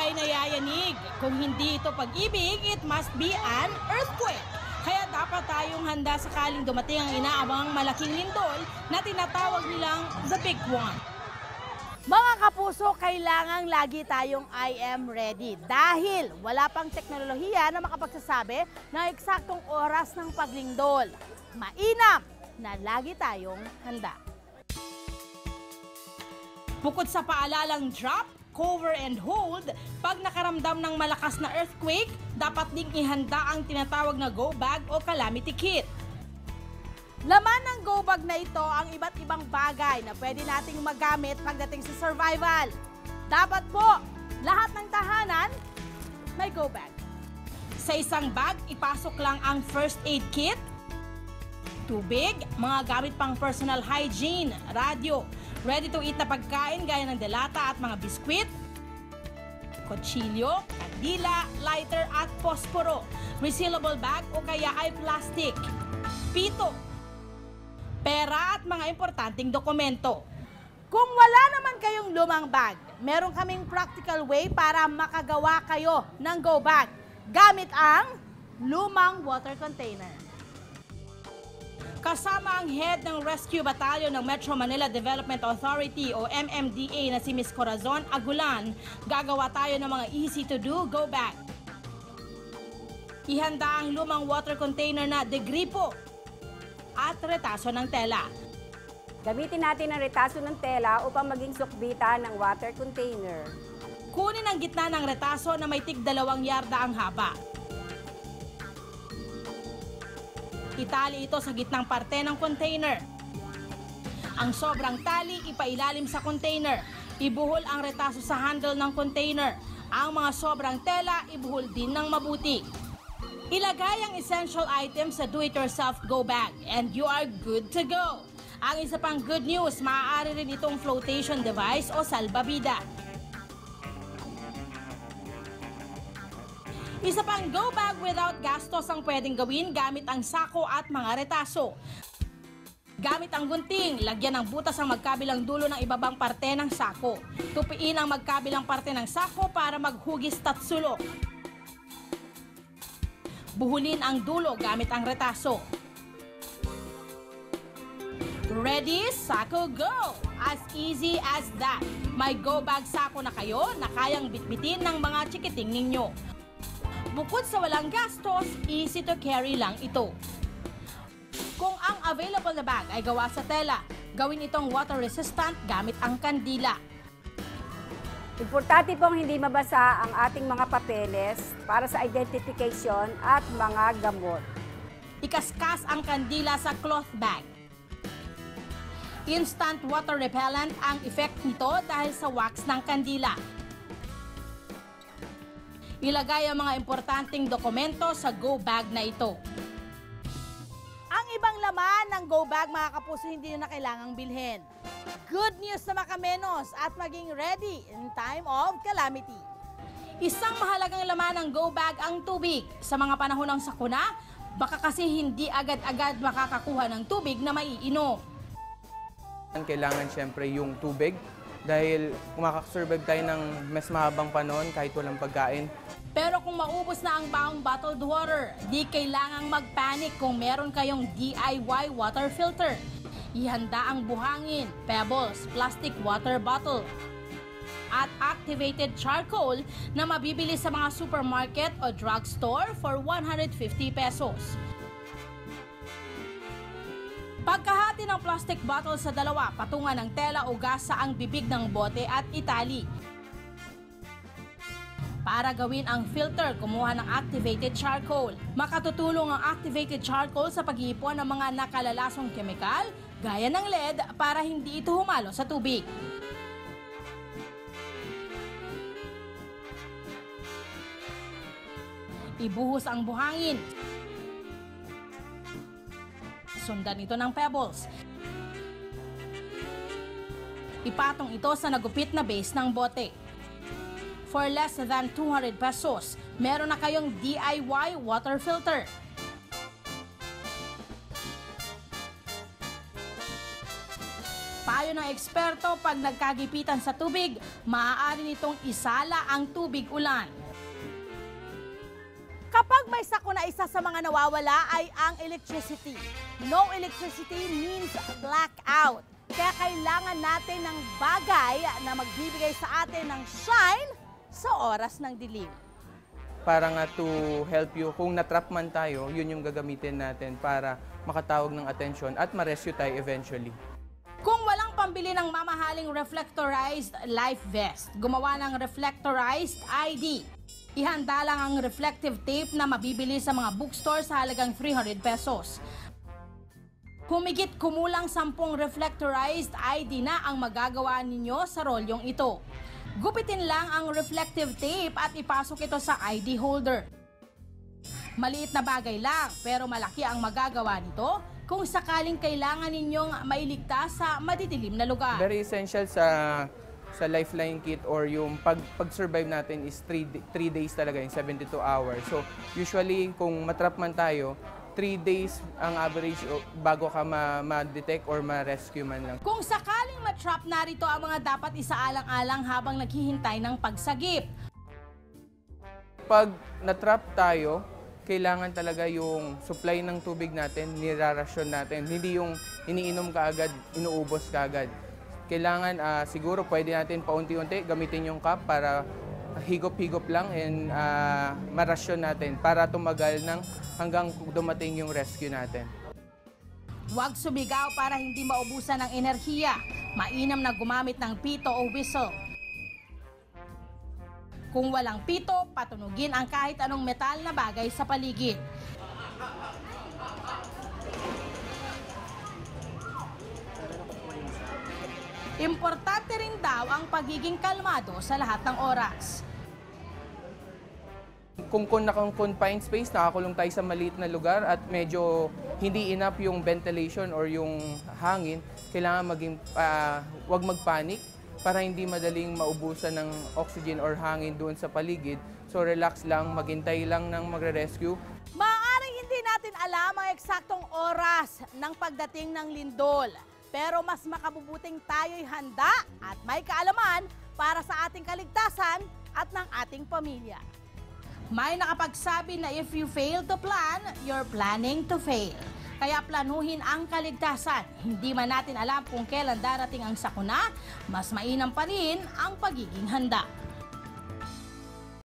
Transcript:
ay nayayanig. Kung hindi ito pag-ibig, it must be an earthquake. Kaya dapat tayong handa sakaling dumating ang inaabangang malaking lindol na tinatawag nilang the big one. Mga kapuso, kailangang lagi tayong I am ready dahil wala pang teknolohiya na makapagsasabi ng eksaktong oras ng paglindol. Mainam na lagi tayong handa. Bukod sa paalalang drop, cover and hold, pag nakaramdam ng malakas na earthquake, dapat ding ihanda ang tinatawag na go bag o calamity kit. Laman ng go bag na ito ang iba't ibang bagay na pwede nating magamit pagdating sa survival. Dapat po, lahat ng tahanan may go bag. Sa isang bag, ipasok lang ang first aid kit, tubig, mga gamit pang personal hygiene, radyo, ready-to-eat na pagkain gaya ng delata at mga biskwit, kutsilyo, kandila, lighter at posporo, resealable bag o kaya ay plastic, pito, pera at mga importanteng dokumento. Kung wala naman kayong lumang bag, meron kaming practical way para makagawa kayo ng go bag gamit ang lumang water container. Kasama ang head ng Rescue Battalion ng Metro Manila Development Authority o MMDA na si Ms. Corazon Agulan, gagawa tayo ng mga easy-to-do go bag. Ihanda ang lumang water container na degripo at retaso ng tela. Gamitin natin ang retaso ng tela upang maging sukbitan ng water container. Kunin ang gitna ng retaso na may tig 2 yarda ang haba. Itali ito sa gitnang parte ng container. Ang sobrang tali ipailalim sa container. Ibuhol ang retaso sa handle ng container. Ang mga sobrang tela ibuhol din ng mabuti. Ilagay ang essential items sa do-it-yourself go bag and you are good to go. Ang isa pang good news, maaari rin itong flotation device o salbabida. Isa pang go bag without gastos ang pwedeng gawin gamit ang sako at mga retaso. Gamit ang gunting, lagyan ng butas ang magkabilang dulo ng ibabang parte ng sako. Tupiin ang magkabilang parte ng sako para maghugis tatsulok. Buhulin ang dulo gamit ang retaso. Ready, sako, go! As easy as that. May go bag sako na kayo na kayang bitbitin ng mga chikiting ninyo. Bukod sa walang gastos, easy to carry lang ito. Kung ang available na bag ay gawa sa tela, gawin itong water resistant gamit ang kandila. Importante pong hindi mabasa ang ating mga papeles para sa identification at mga gamot. Ikaskas ang kandila sa cloth bag. Instant water repellent ang effect nito dahil sa wax ng kandila. Ilagay ang mga importanteng dokumento sa go bag na ito. Ang ibang laman ng go bag, mga kapuso, hindi na kailangang bilhin. Good news na makamenos at maging ready in time of calamity. Isang mahalagang laman ng go bag ang tubig. Sa mga panahon ng sakuna, baka kasi hindi agad-agad makakakuha ng tubig na maiinom. Kailangan siyempre yung tubig dahil makakasurvive tayo ng mas mahabang panahon kahit walang pagkain. Pero kung maubos na ang baong bottled water, di kailangang mag-panic kung meron kayong DIY water filter. Ihanda ang buhangin, pebbles, plastic water bottle, at activated charcoal na mabibili sa mga supermarket o drugstore for 150 pesos. Pagkahati ng plastic bottle sa dalawa, patungan ng tela o gasa ang bibig ng bote at itali. Para gawin ang filter, kumuha ng activated charcoal. Makatutulong ang activated charcoal sa pag-iipon ng mga nakalalasong kemikal, gaya ng lead, para hindi ito humalo sa tubig. Ibuhos ang buhangin. Sundan ito ng pebbles. Ipatong ito sa nagupit na base ng bote. For less than 200 pesos, meron na kayong DIY water filter. Payo ng eksperto, pag nagkagipitan sa tubig, maaari nitong isala ang tubig ulan. Kapag may sakuna, isa sa mga nawawala ay ang electricity. No electricity means blackout. Kaya kailangan natin ng bagay na magbibigay sa atin ng shine sa oras ng dilim. Para nga to help you, kung natrap man tayo, yun yung gagamitin natin para makatawag ng atensyon at ma-rescue tayo eventually. Kung walang pambili ng mamahaling reflectorized life vest, gumawa ng reflectorized ID. Ihanda lang ang reflective tape na mabibili sa mga bookstore sa halagang 300 pesos. Humigit kumulang 10 reflectorized ID na ang magagawa ninyo sa rolyong ito. Gupitin lang ang reflective tape at ipasok ito sa ID holder. Maliit na bagay lang pero malaki ang magagawa nito kung sakaling kailangan ninyong mailigtas sa madidilim na lugar. Very essential sa lifeline kit or yung pag-survive natin is 3 days talaga, yung 72 hours. So usually kung matrap man tayo, 3 days ang average bago ka ma-detect or ma-rescue man lang. Kung sakaling matrap, narito ang mga dapat isaalang-alang habang naghihintay ng pagsagip. Pag natrap tayo, kailangan talaga yung supply ng tubig natin, nirarasyon natin. Hindi yung iniinom ka agad, inuubos ka agad. Kailangan siguro pwede natin paunti-unti gamitin yung cup para higop-higop lang and marasyon natin para tumagal ng hanggang dumating yung rescue natin. Huwag sumigaw para hindi maubusan ng enerhiya. Mainam na gumamit ng pito o whistle. Kung walang pito, patunugin ang kahit anong metal na bagay sa paligid. Importante rin daw ang pagiging kalmado sa lahat ng oras. Kung naka-confined space, nakakulong tayo sa maliit na lugar at medyo hindi enough yung ventilation or yung hangin, kailangan wag magpanik para hindi madaling maubusan ng oxygen or hangin doon sa paligid. So relax lang, maghintay lang ng magre-rescue. Maaaring hindi natin alam ang eksaktong oras ng pagdating ng lindol. Pero mas makabubuting tayo'y handa at may kaalaman para sa ating kaligtasan at ng ating pamilya. May nakapagsabi na if you fail to plan, you're planning to fail. Kaya planuhin ang kaligtasan. Hindi man natin alam kung kailan darating ang sakuna, mas mainam pa rin ang pagiging handa.